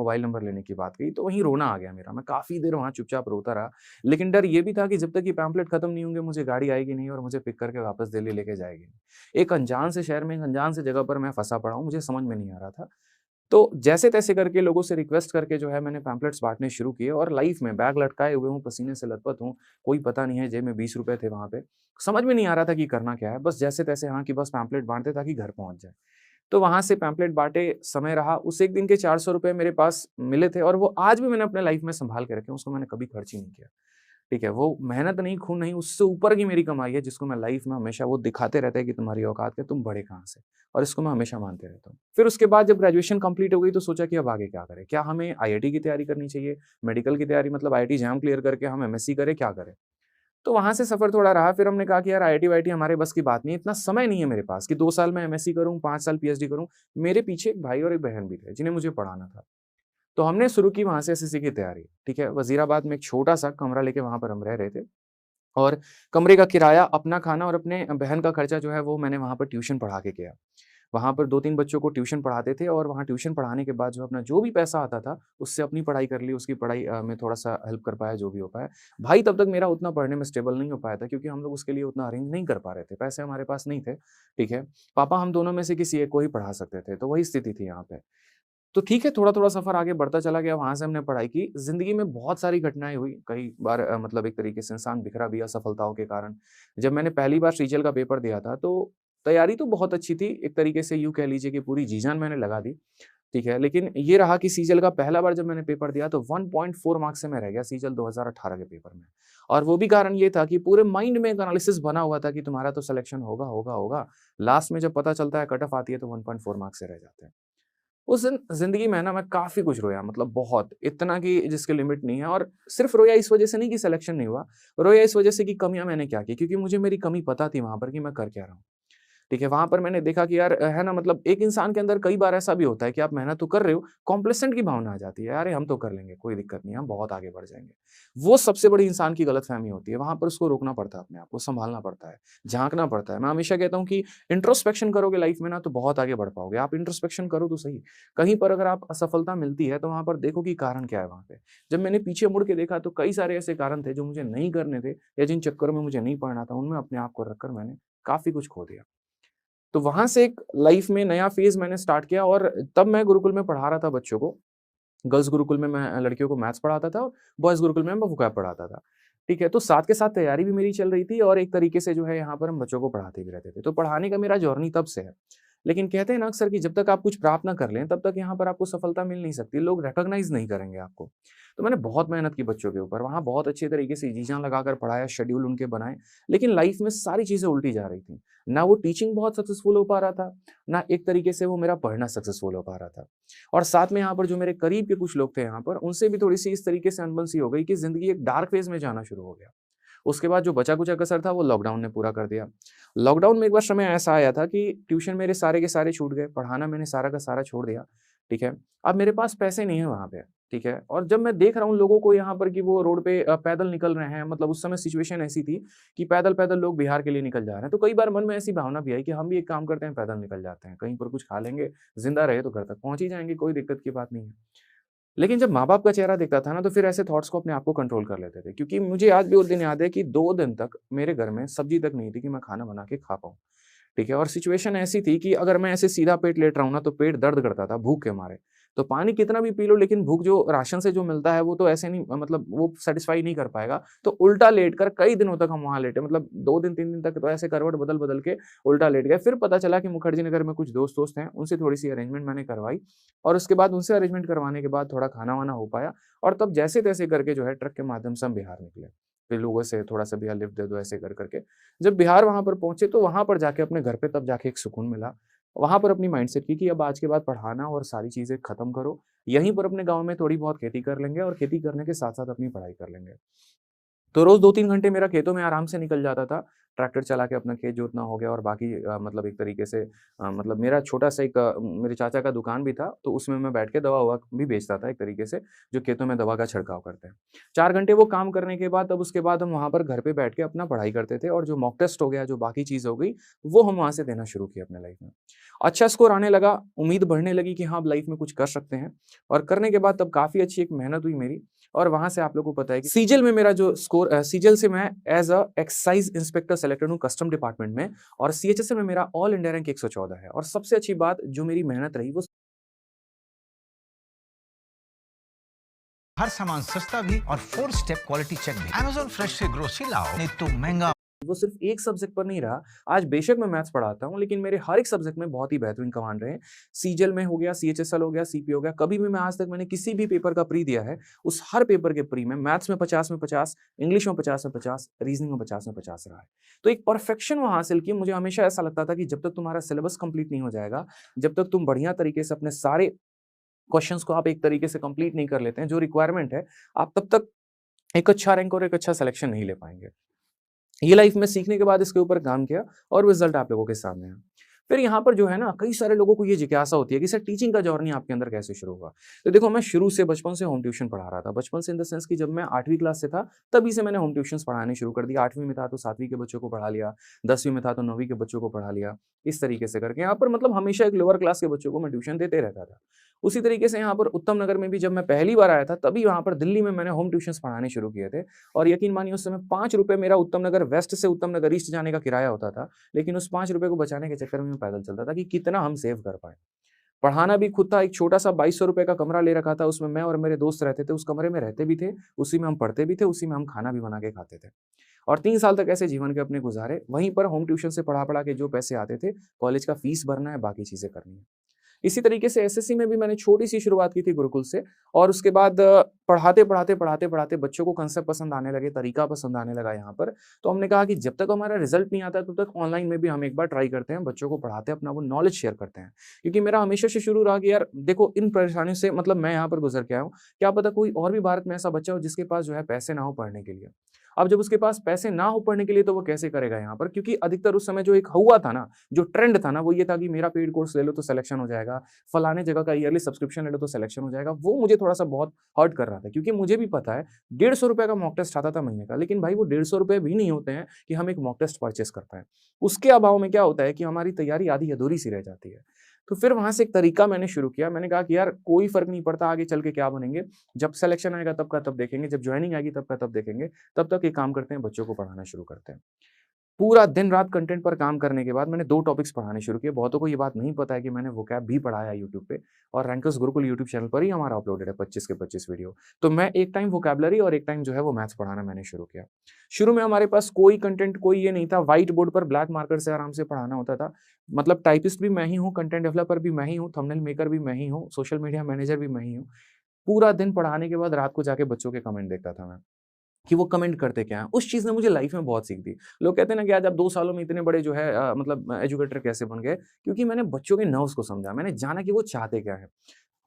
Mobile number लेने की बात कही, तो वहीं रोना आ गया मेरा। मैं काफ़ी देर वहाँ चुपचाप रोता रहा। लेकिन डर ये भी था कि जब तक ये पैम्फलेट खत्म नहीं होंगे, मुझे गाड़ी आएगी नहीं और मुझे पिक करके वापस दिल्ली लेके जाएगी नहीं। एक अनजान से शहर में, एक अनजान से जगह पर मैं फँसा पड़ा हूँ, मुझे समझ में नहीं आ रहा था। तो जैसे-तैसे करके लोगों से रिक्वेस्ट करके जो है मैंने पैम्फलेट्स बाँटने शुरू किए और लाइफ़ में बैग लटकाए हुए हूँ, पसीने से लथपथ हूँ, कोई पता नहीं है, जेब में ₹20 थे वहाँ पे। समझ में नहीं आ रहा था कि करना क्या है, बस जैसे-तैसे हाँ, कि बस पैम्फलेट बाँट दें ताकि घर पहुँच जाए। तो वहाँ से पैम्फलेट बाँटे, समय रहा, उस एक दिन के ₹400 मेरे पास मिले थे और वो आज भी मैंने अपने लाइफ़ में सँभाल के रखे हैं, उसको मैंने कभी खर्च ही नहीं किया। ठीक है? वो मेहनत नहीं, खून नहीं, उससे ऊपर की मेरी कमाई है जिसको मैं लाइफ़ में हमेशा वो दिखाते रहते हैं कि तुम्हारी औकात क्या है, तुम बढ़े कहाँ से? और इसको मैं हमेशा मानते रहता हूँ। फिर उसके बाद जब ग्रेजुएशन कंप्लीट हो गई तो सोचा कि अब आगे क्या करें? क्या हमें आईआईटी की तैयारी करनी चाहिए? मेडिकल की तैयारी मतलब आईआईटी जैम क्लियर करके हम एमएससी करें, क्या करें? तो वहाँ से सफ़र थोड़ा रहा, फिर हमने कहा कि यार आईआईटी-वाईआईटी हमारे बस की बात नहीं है, इतना समय नहीं है मेरे पास कि 2 साल मैं एमएससी करूँ, 5 साल पीएचडी करूँ। मेरे पीछे एक भाई और एक बहन भी थे, जिन्हें मुझे पढ़ाना था। तो हमने शुरू की वहाँ से एसएससी की तैयारी, ठीक है? वज़ीराबाद में एक छोटा-सा कमरा लेके वहाँ पर हम रह रहे थे और कमरे का किराया, अपना खाना और अपने बहन का खर्चा जो है वो मैंने वहाँ पर ट्यूशन पढ़ा के किया। वहाँ पर 2-3 बच्चों को ट्यूशन पढ़ाते थे और वहाँ ट्यूशन पढ़ाने के बाद जो अपना जो भी पैसा आता था, उससे अपनी पढ़ाई कर ली, उसकी पढ़ाई में थोड़ा-सा हेल्प कर पाया, जो भी हो पाया। भाई तब तक मेरा उतना पढ़ने में स्टेबल नहीं हो पाया था क्योंकि हम लोग उसके लिए उतना अरेंज नहीं कर पा रहे थे, पैसे हमारे पास नहीं थे, ठीक है? पापा हम दोनों में से किसी एक को ही पढ़ा सकते थे, तो वही स्थिति थी यहाँ पे। तो ठीक है, थोड़ा-थोड़ा सफ़र आगे बढ़ता चला गया, वहाँ से हमने पढ़ाई की। ज़िंदगी में बहुत सारी घटनाएँ हुई, कई बार मतलब एक तरीके से इंसान बिखरा भी असफलताओं के कारण। जब मैंने पहली बार सीजीएल का पेपर दिया था, तो तैयारी तो बहुत अच्छी थी, एक तरीके से यूँ कह लीजिए कि पूरी जी-जान मैंने लगा दी, ठीक है। लेकिन ये रहा कि सीजीएल का पहला बार जब मैंने पेपर दिया, तो 1.4 मार्क्स से मैं रह गया सीजीएल 2018 के पेपर में। और वो भी कारण ये था कि पूरे माइंड में एक एनालिसिस बना हुआ था कि तुम्हारा तो सिलेक्शन होगा, होगा, होगा। लास्ट में जब पता चलता है, कट ऑफ आती है, तो 1.4 मार्क्स से रह जाते हैं। उस दिन ज़िंदगी में ना मैं काफ़ी कुछ रोया मतलब बहुत, इतना कि जिसकी लिमिट नहीं है और सिर्फ़ रोया इस वज़ह से नहीं कि सिलेक्शन नहीं हुआ, रोया इस वज़ह से कि कमियाँ मैंने क्या की क्योंकि मुझे मेरी कमी पता थी वहाँ पर कि मैं कर क्या रहा हूँ। ठीक है, वहाँ पर मैंने देखा कि यार है ना मतलब एक इंसान के अंदर कई बार ऐसा भी होता है कि आप मेहनत तो कर रहे हो, कॉम्प्लेसेंट की भावना आ जाती है, अरे हम तो कर लेंगे, कोई दिक्कत नहीं है, हम बहुत आगे बढ़ जाएँगे। वो सबसे बड़ी इंसान की गलतफ़हमी होती है, वहाँ पर उसको रोकना पड़ता है अपने आप को, सँभालना पड़ता है, झाँकना पड़ता है। मैं हमेशा कहता हूँ कि इंट्रोस्पेक्शन करोगे लाइफ़ में ना तो बहुत आगे बढ़ पाओगे। आप इंट्रोस्पेक्शन करो तो सही, कहीं पर अगर आप असफलता मिलती है तो वहाँ पर देखो कि कारण क्या है वहाँ पे। जब मैंने पीछे मुड़ के देखा तो कई सारे ऐसे कारण थे जो मुझे नहीं करने थे या जिन चक्करों में मुझे नहीं पड़ना था, उनमें अपने आप को रखकर मैंने काफ़ी कुछ खो दिया। तो वहाँ से एक लाइफ़ में नया फ़ेज़ मैंने स्टार्ट किया और तब मैं गुरुकुल में पढ़ा रहा था बच्चों को। गर्ल्स गुरुकुल में मैं लड़कियों को मैथ्स पढ़ाता था और बॉयज़ गुरुकुल में मैं वोकैब पढ़ाता था। ठीक है? तो साथ के साथ तैयारी भी मेरी चल रही थी और एक तरीके से जो है यहाँ पर हम बच्चों को पढ़ाते भी रहते थे। तो पढ़ाने का मेरा जर्नी तब से है। लेकिन कहते हैं ना अक्सर कि जब तक आप कुछ प्राप्त ना कर लें, तब तक यहाँ पर आपको सफलता मिल नहीं सकती। लोग रिकॉग्नाइज़ नहीं करेंगे आपको। तो मैंने बहुत मेहनत की बच्चों के ऊपर, वहाँ बहुत अच्छे तरीके से जी-जान लगाकर पढ़ाया, शेड्यूल उनके बनाए, लेकिन लाइफ़ में सारी चीज़ें उल्टी जा रही थी। ना वो टीचिंग बहुत सक्सेसफुल हो पा रहा था, ना एक तरीके से वो मेरा पढ़ना सक्सेसफुल हो पा रहा था। और साथ में यहाँ पर जो मेरे करीब के कुछ लोग थे यहाँ पर, उनसे भी थोड़ी-सी इस तरीके से अनबन सी हो गई कि ज़िंदगी एक डार्क फ़ेज़ में जाना शुरू हो गया। उसके बाद जो बचा-कुचा कसर था वो लॉकडाउन ने पूरा कर दिया। लॉकडाउन में एक बार समय ऐसा आया था कि ट्यूशन मेरे सारे के सारे छूट गए, पढ़ाना मैंने सारा का सारा छोड़ दिया, ठीक है। अब मेरे पास पैसे नहीं है वहाँ पे, ठीक है। और जब मैं देख रहा हूँ लोगों को यहाँ पर कि वो रोड पे पैदल निकल रहे हैं, मतलब उस समय सिचुएशन ऐसी थी कि पैदल-पैदल लोग बिहार के लिए निकल जा रहे हैं। तो कई बार मन में ऐसी भावना भी आई कि हम भी एक काम करते हैं, पैदल निकल जाते हैं, कहीं पर कुछ खा लेंगे, ज़िंदा रहे तो घर तक पहुँच ही जाएँगे, कोई दिक्कत की बात नहीं है। लेकिन जब माँ-बाप का चेहरा दिखता था ना, तो फिर ऐसे थॉट्स को अपने आप को कंट्रोल कर लेते थे। क्योंकि मुझे आज भी वो दिन याद है कि 2 दिन तक मेरे घर में सब्ज़ी तक नहीं थी कि मैं खाना बना के खा पाऊँ, ठीक है? और सिचुएशन ऐसी थी कि अगर मैं ऐसे सीधा पेट लेट रहा हूँ ना, तो पेट दर्द करता था भूख के मारे। तो पानी कितना भी पी लो, लेकिन भूख जो राशन से जो मिलता है, वो तो ऐसे नहीं मतलब वो सैटिस्फाई नहीं कर पाएगा। तो उल्टा लेटकर कई दिनों तक हम वहाँ लेटे, मतलब 2 दिन, 3 दिन तक तो ऐसे करवट बदल-बदल के उल्टा लेट गए। फिर पता चला कि मुखर्जी नगर में कुछ दोस्त-वोस्त हैं, उनसे थोड़ी-सी अरेंजमेंट मैंने करवाई और उसके बाद उनसे अरेंजमेंट करवाने के बाद थोड़ा खाना-वाना हो पाया और तब जैसे-तैसे करके जो है ट्रक के माध्यम से हम बिहार निकले। फिर लोगों से थोड़ा-सा भैया लिफ्ट दे दो ऐसे कर-कर के। जब बिहार वहाँ पर पहुँचे तो वहाँ पर जाके अपने घर पे तब जाके एक सुकून मिला। वहाँ पर अपनी माइंडसेट की कि अब आज के बाद पढ़ाना और सारी चीज़ें खत्म करो। यहीं पर अपने गाँव में थोड़ी बहुत खेती कर लेंगे और खेती करने के साथ-साथ अपनी पढ़ाई कर लेंगे। तो रोज़ 2-3 घंटे मेरा खेतों में आराम से निकल जाता था। ट्रैक्टर चला के अपना खेत जोतना हो गया और बाकी मतलब एक तरीके से मतलब मेरा छोटा-सा एक मेरे चाचा का दुकान भी था, तो उसमें मैं बैठ के दवा-ववा भी बेचता था एक तरीके से, जो खेतों में दवा का छिड़काव करते हैं। 4 घंटे वो काम करने के बाद, तब उसके बाद हम वहाँ पर घर पे बैठ के अपना पढ़ाई करते थे और जो मॉक टेस्ट हो गया, जो बाकी चीज़ हो गई, वो हम वहाँ से देना शुरू किए अपने लाइफ़ में। अच्छा स्कोर आने लगा, उम्मीद बढ़ने लगी कि हाँ, अब लाइफ़ में कुछ कर सकते हैं और करने के बाद तब काफ़ी अच्छी एक मेहनत हुई मेरी और वहाँ से आप लोगों को पता है कि सीजल में मेरा जो स्कोर सीजल से मैं as a excise inspector selected हूँ कस्टम डिपार्टमेंट में और सीएचएसएल में मेरा ऑल इंडिया रैंक 114 है और सबसे अच्छी बात जो मेरी मेहनत रही वो हर सामान सस्ता भी और 4 स्टेप क्वालिटी चेक भी। Amazon फ्रेश से ग्रोसरी लाओ, नहीं तो महंगा। वो सिर्फ एक सब्जेक्ट पर नहीं रहा। आज बेशक मैं मैथ्स पढ़ाता हूँ, लेकिन मेरे हर एक सब्जेक्ट में बहुत ही बेहतरीन कमांड रहे। सीजीएल में हो गया, सीएचएसएल हो गया, सीपी हो गया, कभी भी मैं आज तक मैंने किसी भी पेपर का प्री दिया है, उस हर पेपर के प्री में मैथ्स में 50 में 50, इंग्लिश में 50 में 50, रीजनिंग में 50 में 50 रहा है। तो एक परफेक्शन वहाँ हासिल की। मुझे हमेशा ऐसा लगता था कि जब तक तुम्हारा सिलेबस कंप्लीट नहीं हो जाएगा, जब तक तुम बढ़िया तरीके से अपने सारे क्वेश्चंस को आप एक तरीके से कंप्लीट नहीं कर लेते हैं, जो रिक्वायरमेंट है, आप तब तक एक अच्छा रैंक और एक अच्छा सिलेक्शन नहीं ले पाएँगे। ये लाइफ में सीखने के बाद इसके ऊपर काम किया और रिजल्ट आप लोगों के सामने है। फिर यहाँ पर जो है ना, कई सारे लोगों को ये जिज्ञासा होती है कि सर टीचिंग का जर्नी आपके अंदर कैसे शुरू हुआ? तो देखो, मैं शुरू से बचपन से होम ट्यूशन पढ़ा रहा था। बचपन से इन द सेंस कि जब मैं 8वीं क्लास से था, तभी से मैंने होम ट्यूशन्स पढ़ाने शुरू कर दिया। 8वीं में था तो 7वीं के बच्चों को पढ़ा लिया, 10वीं में था तो 9वीं के बच्चों को पढ़ा लिया। इस तरीके से करके यहाँ पर मतलब हमेशा एक लोअर क्लास के बच्चों को मैं ट्यूशन देते रहता था। उसी तरीके से यहाँ पर उत्तम नगर में भी जब मैं पहली बार आया था, तभी वहाँ पर दिल्ली में मैंने होम ट्यूशन्स पढ़ाने शुरू किए थे और यकीन मानिए उस समय ₹5 मेरा उत्तम नगर वेस्ट से उत्तम नगर ईस्ट जाने का किराया होता था। लेकिन उस ₹5 को बचाने के चक्कर में मैं पैदल चलता था कि कितना हम सेव कर पाएँ। पढ़ाना भी खुद था, एक छोटा-सा ₹2200 का कमरा ले रखा था, उसमें मैं और मेरे दोस्त रहते थे, उस कमरे में रहते भी थे, उसी में हम पढ़ते भी थे, उसी में हम खाना भी बना के खाते थे। और 3 साल तक ऐसे जीवन के अपने गुज़ारे, वहीं पर होम ट्यूशन से पढ़ा-पढ़ा के जो पैसे आते थे, कॉलेज का फीस भरना है, बाकी चीज़ें करनी है। इसी तरीके से एसएससी में भी मैंने छोटी-सी शुरुआत की थी गुरुकुल से और उसके बाद पढ़ाते-पढ़ाते बच्चों को कांसेप्ट पसंद आने लगे, तरीका पसंद आने लगा यहाँ पर। तो हमने कहा कि जब तक हमारा रिज़ल्ट नहीं आता तब तक ऑनलाइन में भी हम एक बार ट्राई करते हैं, बच्चों को पढ़ाते हैं, अपना वो नॉलेज शेयर करते हैं। क्योंकि मेरा हमेशा से शुरू रहा कि यार देखो, इन परेशानियों से मतलब मैं यहाँ पर गुज़र के आया हूँ, क्या पता कोई और भी भारत में ऐसा बच्चा हो जिसके पास जो है पैसे ना हो पढ़ने के लिए। अब जब उसके पास पैसे ना हो पढ़ने के लिए तो वो कैसे करेगा यहाँ पर? क्योंकि अधिकतर उस समय जो एक हुआ था ना, जो ट्रेंड था ना, वो ये था कि मेरा पेड कोर्स ले लो तो सिलेक्शन हो जाएगा, फलाने जगह का ईयरली सब्सक्रिप्शन ले लो तो सिलेक्शन हो जाएगा। वो मुझे थोड़ा-सा बहुत हर्ट कर रहा था क्योंकि मुझे भी पता है ₹150 का मॉक टेस्ट आता था महीने का, लेकिन भाई वो ₹150 भी नहीं होते हैं कि हम एक मॉक टेस्ट परचेज़ कर पाएँ। उसके अभाव में क्या होता है कि हमारी तैयारी आधी अधूरी सी रह जाती है। तो फिर वहाँ से एक तरीका मैंने शुरू किया। मैंने कहा कि यार कोई फ़र्क नहीं पड़ता आगे चल के क्या बनेंगे, जब सिलेक्शन आएगा तब का तब देखेंगे, जब जॉइनिंग आएगी तब का तब देखेंगे, तब तक एक काम करते हैं, बच्चों को पढ़ाना शुरू करते हैं। पूरा दिन-रात कंटेंट पर काम करने के बाद मैंने 2 टॉपिक्स पढ़ाने शुरू किए। बहुतों को ये बात नहीं पता है कि मैंने वोकैब भी पढ़ाया है यूट्यूब पे और रैंकर्स गुरुकुल यूट्यूब चैनल पर ही हमारा अपलोडेड है 25 के 25 वीडियो। तो मैं एक टाइम वोकैब्युलरी और एक टाइम जो है वो मैथ्स पढ़ाना मैंने शुरू किया। शुरू में हमारे पास कोई कंटेंट कोई ये नहीं था, व्हाइट बोर्ड पर ब्लैक मार्कर से आराम से पढ़ाना होता था। मतलब टाइपिस्ट भी मैं ही हूँ, कंटेंट डेवलपर भी मैं ही हूँ, थंबनेल मेकर भी मैं ही हूँ, सोशल मीडिया मैनेजर भी मैं ही हूँ। पूरा दिन पढ़ाने के बाद रात को जाके बच्चों के कमेंट देखता था मैं। कि वो कमेंट करते क्या हैं। उस चीज़ ने मुझे लाइफ़ में बहुत सीख दी। लोग कहते हैं ना कि आज आप 2 सालों में इतने बड़े जो है मतलब एजुकेटर कैसे बन गए? क्योंकि मैंने बच्चों के नर्व्स को समझा। मैंने जाना कि वो चाहते क्या हैं।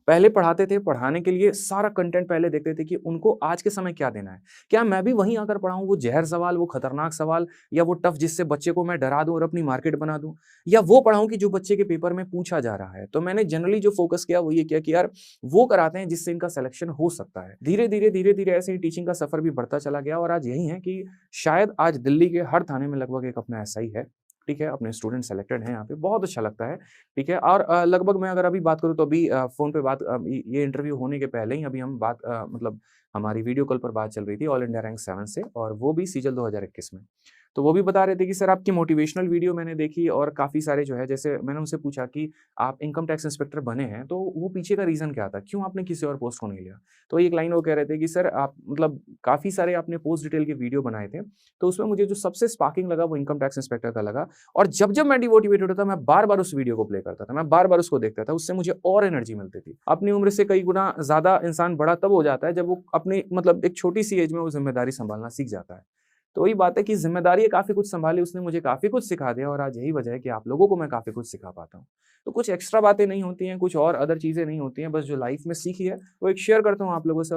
पहले पढ़ाते थे, पढ़ाने के लिए सारा कंटेंट पहले देखते थे कि उनको आज के समय क्या देना है। क्या मैं भी वहीं आकर पढ़ाऊँ वो ज़हर सवाल, वो खतरनाक सवाल या वो टफ़ जिससे बच्चे को मैं डरा दूँ और अपनी मार्केट बना दूँ? या वो पढ़ाऊँ कि जो बच्चे के पेपर में पूछा जा रहा है? तो मैंने जनरली जो फ़ोकस किया वो ये किया कि यार वो कराते हैं जिससे इनका सिलेक्शन हो सकता है। धीरे-धीरे ऐसे ही टीचिंग का सफ़र भी बढ़ता चला गया और आज यही है कि शायद आज दिल्ली के हर थाने में लगभग एक अपना एसआई है। ठीक है, अपने स्टूडेंट सेलेक्टेड हैं यहाँ पे, बहुत अच्छा लगता है। ठीक है और लगभग मैं अगर अभी बात करूँ तो अभी फ़ोन पे बात ये इंटरव्यू होने के पहले ही अभी हम बात मतलब हमारी वीडियो कॉल पर बात चल रही थी ऑल इंडिया रैंक 7 से और वो भी सीजल 2021 में। तो वो भी बता रहे थे कि सर आपकी मोटिवेशनल वीडियो मैंने देखी और काफ़ी सारे जो है जैसे मैंने उनसे पूछा कि आप इनकम टैक्स इंस्पेक्टर बने हैं, तो वो पीछे का रीज़न क्या था? क्यों आपने किसी और पोस्ट को नहीं लिया? तो एक लाइन वो कह रहे थे कि सर आप मतलब काफ़ी सारे आपने पोस्ट डिटेल के वीडियो बनाए थे, तो उसमें मुझे जो सबसे स्पार्किंग लगा वो इनकम टैक्स इंस्पेक्टर का लगा और जब-जब मैं डिमोटिवेटेड होता था, मैं बार-बार उस वीडियो को प्ले करता था, मैं बार-बार उसको देखता था, उससे मुझे और एनर्जी मिलती थी। अपनी उम्र से कई गुना ज़्यादा इंसान बड़ा तब हो जाता है, जब वो अपनी मतलब एक छोटी-सी एज में वो ज़िम्मेदारी सँभालना सीख जाता है। तो वही बात है कि ज़िम्मेदारी काफ़ी कुछ सँभाली, उसने मुझे काफ़ी कुछ सिखा दिया और आज यही वजह है कि आप लोगों को मैं काफ़ी कुछ सिखा पाता हूँ। तो कुछ एक्स्ट्रा बातें नहीं होती हैं, कुछ और अदर चीज़ें नहीं होती हैं, बस जो लाइफ़ में सीखी है, वो एक शेयर करता हूँ आप लोगों से।